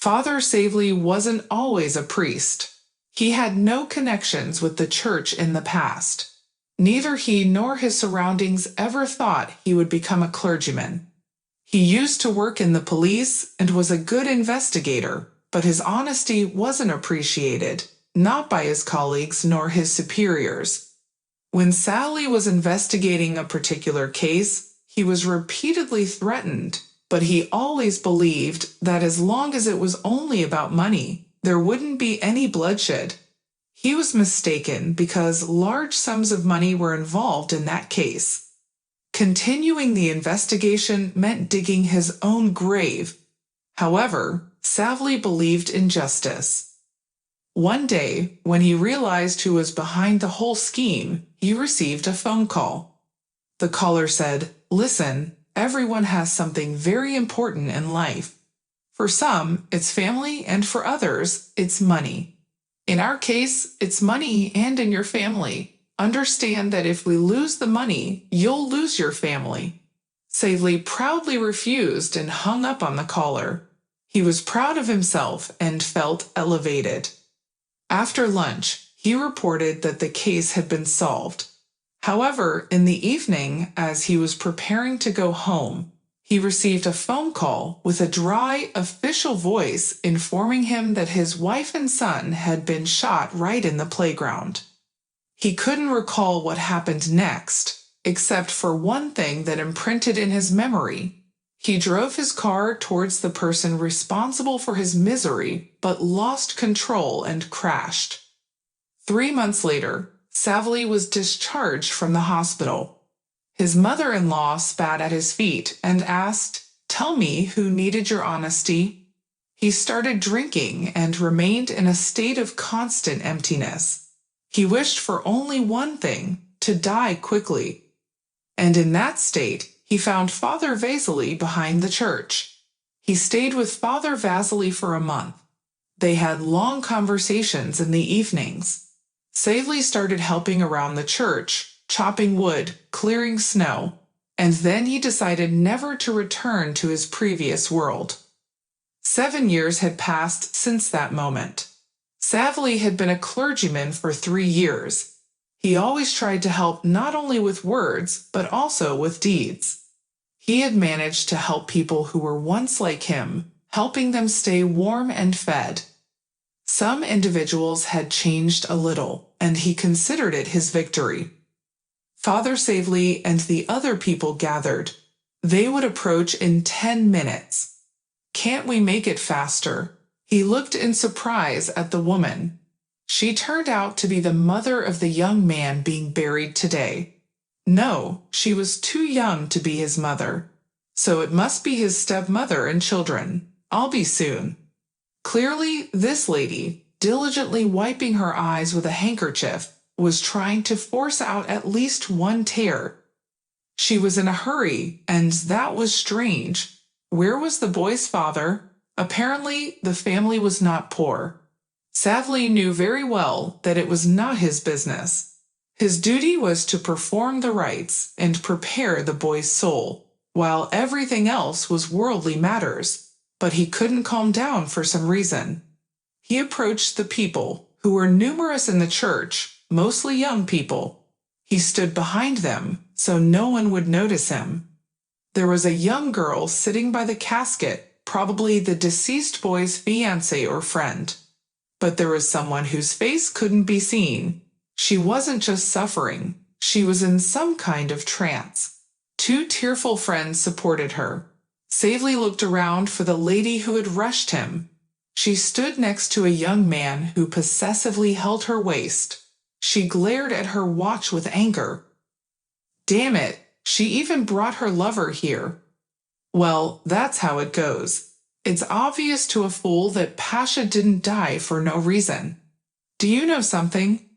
Father Savely wasn't always a priest. He had no connections with the church in the past. Neither he nor his surroundings ever thought he would become a clergyman. He used to work in the police and was a good investigator, but his honesty wasn't appreciated, not by his colleagues nor his superiors. When Sally was investigating a particular case, he was repeatedly threatened, but he always believed that as long as it was only about money, there wouldn't be any bloodshed. He was mistaken because large sums of money were involved in that case. Continuing the investigation meant digging his own grave. However, Savely believed in justice. One day, when he realized who was behind the whole scheme, he received a phone call. The caller said, "Listen, everyone has something very important in life. For some, it's family, and for others, it's money. In our case, it's money and in your family. Understand that if we lose the money, you'll lose your family." Savely proudly refused and hung up on the caller. He was proud of himself and felt elevated. After lunch, he reported that the case had been solved. However, in the evening, as he was preparing to go home, he received a phone call with a dry, official voice informing him that his wife and son had been shot right in the playground. He couldn't recall what happened next, except for one thing that imprinted in his memory. He drove his car towards the person responsible for his misery, but lost control and crashed. 3 months later, Savely was discharged from the hospital. His mother-in-law spat at his feet and asked, "Tell me who needed your honesty?" He started drinking and remained in a state of constant emptiness. He wished for only one thing, to die quickly. And in that state, he found Father Vasily behind the church. He stayed with Father Vasily for a month. They had long conversations in the evenings. Savely started helping around the church, chopping wood, clearing snow, and then he decided never to return to his previous world. 7 years had passed since that moment. Savely had been a clergyman for 3 years. He always tried to help not only with words, but also with deeds. He had managed to help people who were once like him, helping them stay warm and fed. Some individuals had changed a little, and he considered it his victory. Father Savely and the other people gathered. They would approach in 10 minutes. "Can't we make it faster?" He looked in surprise at the woman. She turned out to be the mother of the young man being buried today. No, she was too young to be his mother. So it must be his stepmother and children. "I'll be soon." Clearly, this lady, diligently wiping her eyes with a handkerchief, was trying to force out at least one tear. She was in a hurry, and that was strange. Where was the boy's father? Apparently, the family was not poor. Savely knew very well that it was not his business. His duty was to perform the rites and prepare the boy's soul, while everything else was worldly matters. But he couldn't calm down for some reason. He approached the people, who were numerous in the church, mostly young people. He stood behind them, so no one would notice him. There was a young girl sitting by the casket, probably the deceased boy's fiancé or friend. But there was someone whose face couldn't be seen. She wasn't just suffering, she was in some kind of trance. 2 tearful friends supported her. Savely looked around for the lady who had rushed him. She stood next to a young man who possessively held her waist. She glared at her watch with anger. Damn it, she even brought her lover here. Well, that's how it goes. It's obvious to a fool that Pasha didn't die for no reason. Do you know something?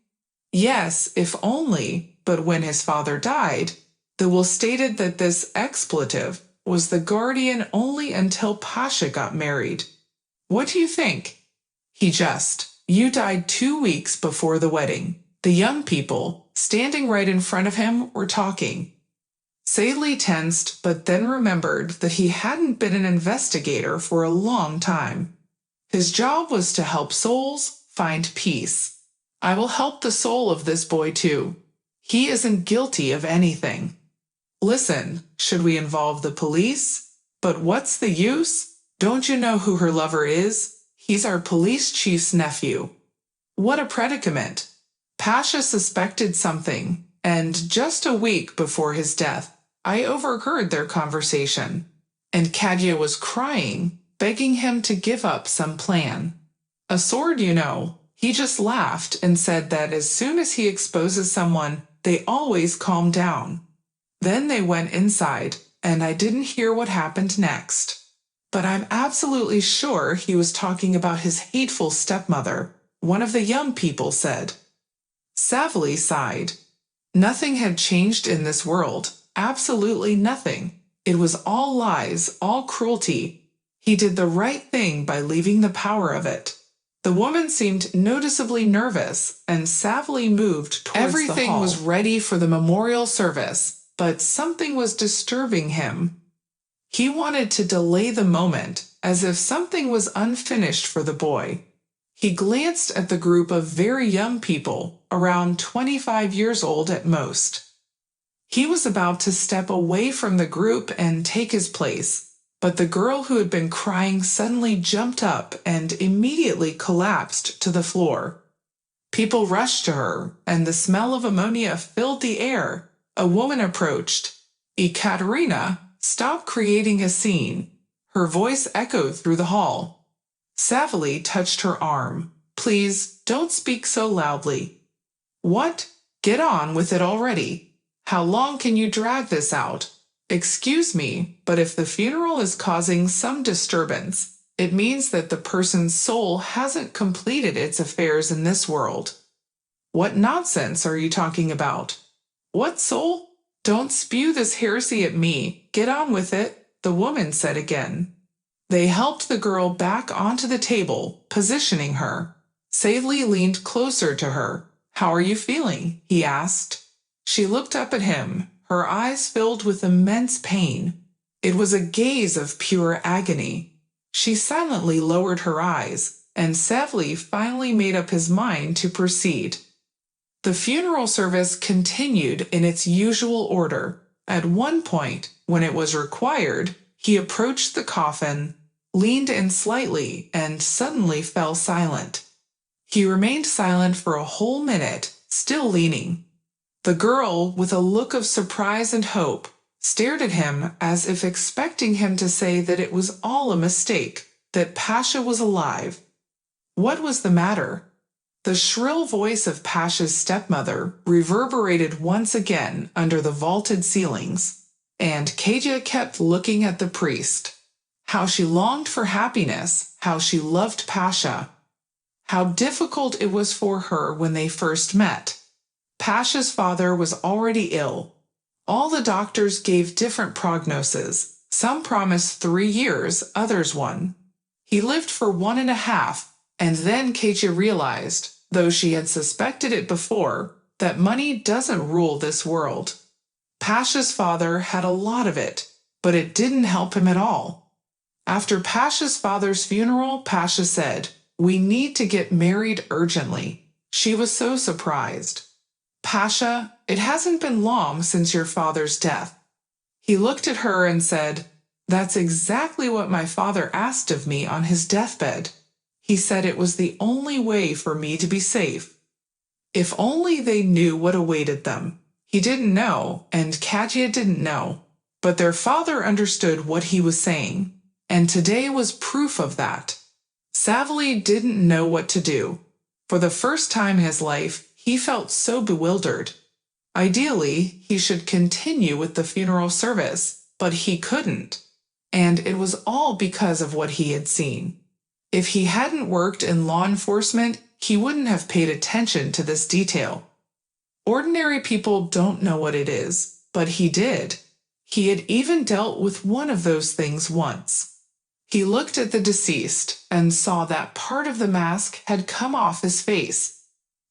Yes, if only, but when his father died, the will stated that this expletive was the guardian only until Pasha got married. What do you think? You died 2 weeks before the wedding. The young people, standing right in front of him, were talking. Savely tensed, but then remembered that he hadn't been an investigator for a long time. His job was to help souls find peace. I will help the soul of this boy too. He isn't guilty of anything. Listen, should we involve the police? But what's the use? Don't you know who her lover is? He's our police chief's nephew. What a predicament. Pasha suspected something, and just a week before his death, I overheard their conversation. And Kadia was crying, begging him to give up some plan. A sword, you know. He just laughed and said that as soon as he exposes someone, they always calm down. Then they went inside, and I didn't hear what happened next. But I'm absolutely sure he was talking about his hateful stepmother, one of the young people said. Savely sighed. Nothing had changed in this world, absolutely nothing. It was all lies, all cruelty. He did the right thing by leaving the power of it. The woman seemed noticeably nervous, and Savely moved towards the hall. Everything was ready for the memorial service, but something was disturbing him. He wanted to delay the moment, as if something was unfinished for the boy. He glanced at the group of very young people, around 25 years old at most. He was about to step away from the group and take his place, but the girl who had been crying suddenly jumped up and immediately collapsed to the floor. People rushed to her, and the smell of ammonia filled the air. A woman approached. Ekaterina, stop creating a scene. Her voice echoed through the hall. Savely touched her arm. Please, don't speak so loudly. What? Get on with it already. How long can you drag this out? Excuse me, but if the funeral is causing some disturbance, it means that the person's soul hasn't completed its affairs in this world. What nonsense are you talking about? What soul? Don't spew this heresy at me. Get on with it, the woman said again. They helped the girl back onto the table, positioning her. Savely leaned closer to her. How are you feeling? He asked. She looked up at him, her eyes filled with immense pain. It was a gaze of pure agony. She silently lowered her eyes, and Savely finally made up his mind to proceed. The funeral service continued in its usual order. At one point, when it was required, he approached the coffin, leaned in slightly, and suddenly fell silent. He remained silent for a whole minute, still leaning. The girl, with a look of surprise and hope, stared at him as if expecting him to say that it was all a mistake, that Pasha was alive. What was the matter? The shrill voice of Pasha's stepmother reverberated once again under the vaulted ceilings, and Kaja kept looking at the priest. How she longed for happiness, how she loved Pasha. How difficult it was for her when they first met. Pasha's father was already ill. All the doctors gave different prognoses. Some promised 3 years, others 1. He lived for 1.5, and then Kaja realized, though she had suspected it before, that money doesn't rule this world. Pasha's father had a lot of it, but it didn't help him at all. After Pasha's father's funeral, Pasha said, "We need to get married urgently." She was so surprised. "Pasha, it hasn't been long since your father's death." He looked at her and said, "That's exactly what my father asked of me on his deathbed. He said it was the only way for me to be safe." If only they knew what awaited them. He didn't know, and Katia didn't know, but their father understood what he was saying, and today was proof of that. Savely didn't know what to do. For the first time in his life, he felt so bewildered. Ideally, he should continue with the funeral service, but he couldn't. And it was all because of what he had seen. If he hadn't worked in law enforcement, he wouldn't have paid attention to this detail. Ordinary people don't know what it is, but he did. He had even dealt with one of those things once. He looked at the deceased and saw that part of the mask had come off his face.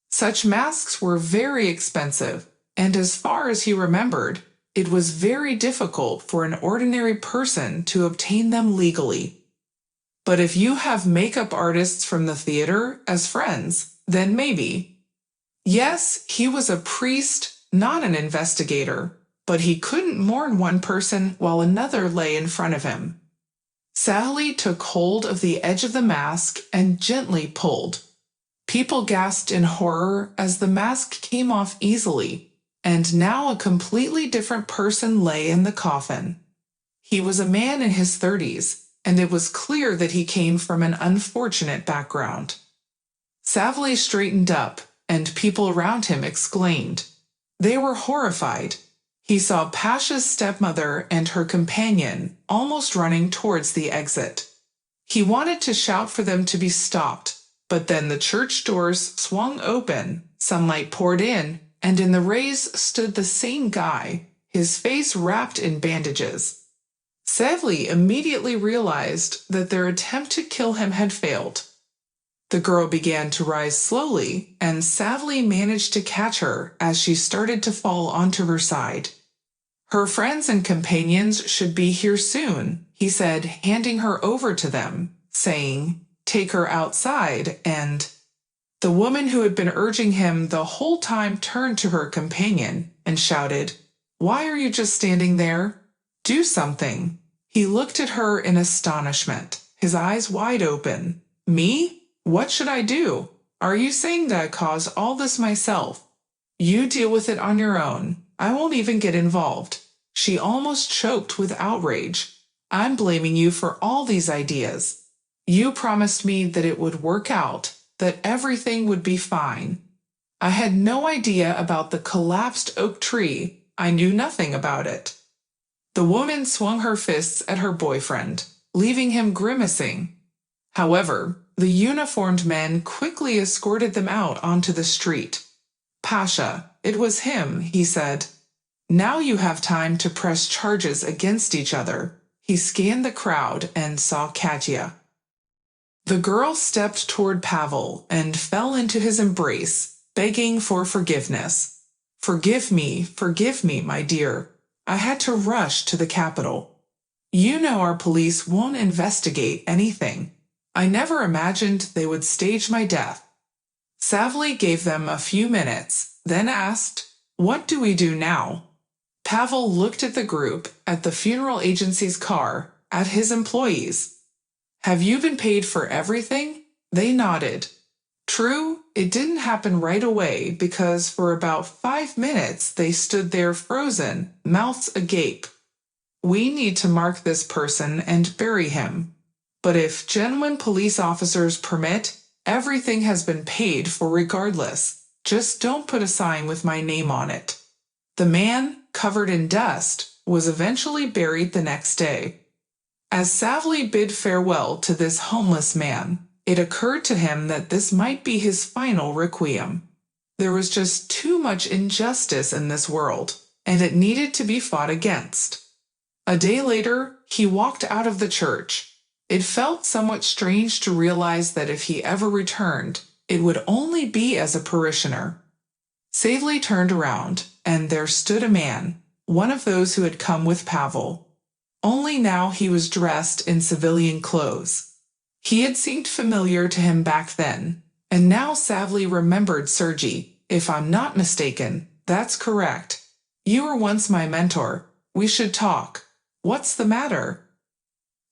Such masks were very expensive, and as far as he remembered, it was very difficult for an ordinary person to obtain them legally. But if you have makeup artists from the theater as friends, then maybe. Yes, he was a priest, not an investigator, but he couldn't mourn one person while another lay in front of him. Sally took hold of the edge of the mask and gently pulled. People gasped in horror as the mask came off easily, and now a completely different person lay in the coffin. He was a man in his 30s, and it was clear that he came from an unfortunate background. Savely straightened up, and people around him exclaimed. They were horrified. He saw Pasha's stepmother and her companion almost running towards the exit. He wanted to shout for them to be stopped, but then the church doors swung open, sunlight poured in, and in the rays stood the same guy, his face wrapped in bandages. Savely immediately realized that their attempt to kill him had failed. The girl began to rise slowly, and Savely managed to catch her as she started to fall onto her side. Her friends and companions should be here soon, he said, handing her over to them, saying, "Take her outside," and the woman who had been urging him the whole time turned to her companion and shouted, "Why are you just standing there? Do something." He looked at her in astonishment, his eyes wide open. "Me? What should I do? Are you saying that I caused all this myself? You deal with it on your own. I won't even get involved." She almost choked with outrage. "I'm blaming you for all these ideas. You promised me that it would work out, that everything would be fine. I had no idea about the collapsed oak tree. I knew nothing about it." The woman swung her fists at her boyfriend, leaving him grimacing. However, the uniformed men quickly escorted them out onto the street. "Pasha, it was him," he said. "Now you have time to press charges against each other." He scanned the crowd and saw Katya. The girl stepped toward Pavel and fell into his embrace, begging for forgiveness. Forgive me, my dear. I had to rush to the capital. You know our police won't investigate anything. I never imagined they would stage my death." Savely gave them a few minutes, then asked, "What do we do now?" Pavel looked at the group, at the funeral agency's car, at his employees. "Have you been paid for everything?" They nodded. True, it didn't happen right away because for about 5 minutes they stood there frozen, mouths agape. "We need to mark this person and bury him. But if genuine police officers permit, everything has been paid for regardless. Just don't put a sign with my name on it." The man, covered in dust, was eventually buried the next day. As Savely bid farewell to this homeless man, it occurred to him that this might be his final requiem. There was just too much injustice in this world, and it needed to be fought against. A day later, he walked out of the church. It felt somewhat strange to realize that if he ever returned, it would only be as a parishioner. Savely turned around, and there stood a man, one of those who had come with Pavel. Only now he was dressed in civilian clothes. He had seemed familiar to him back then, and now Savely remembered Sergei. "If I'm not mistaken, that's correct. You were once my mentor. We should talk. What's the matter?"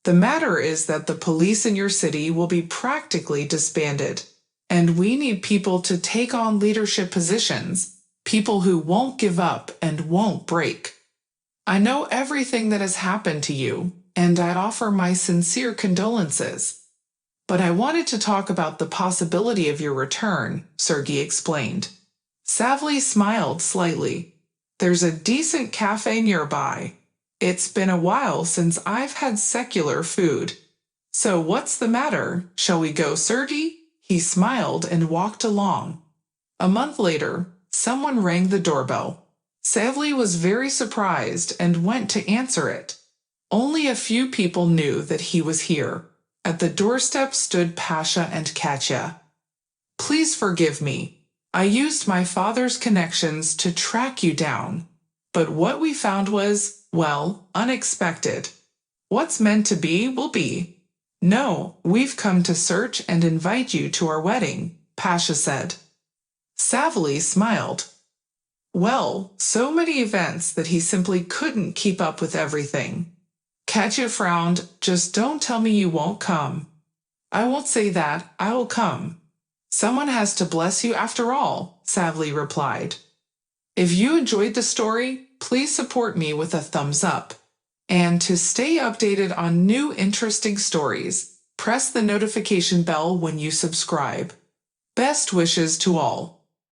"The matter is that the police in your city will be practically disbanded, and we need people to take on leadership positions, people who won't give up and won't break. I know everything that has happened to you, and I offer my sincere condolences. But I wanted to talk about the possibility of your return," Sergei explained. Savely smiled slightly. "There's a decent cafe nearby. It's been a while since I've had secular food. So what's the matter? Shall we go, Sergei?" He smiled and walked along. A month later, someone rang the doorbell. Savely was very surprised and went to answer it. Only a few people knew that he was here. At the doorstep stood Pasha and Katya. "Please forgive me. I used my father's connections to track you down. But what we found was, well, unexpected. What's meant to be will be. No, we've come to search and invite you to our wedding, Pasha said. Savily smiled. Well, so many events that he simply couldn't keep up with everything. Katya frowned. Just don't tell me you won't come. I won't say that, I will come. Someone has to bless you after all, Savely replied. If you enjoyed the story, please support me with a thumbs up. And to stay updated on new interesting stories, press the notification bell when you subscribe. Best wishes to all.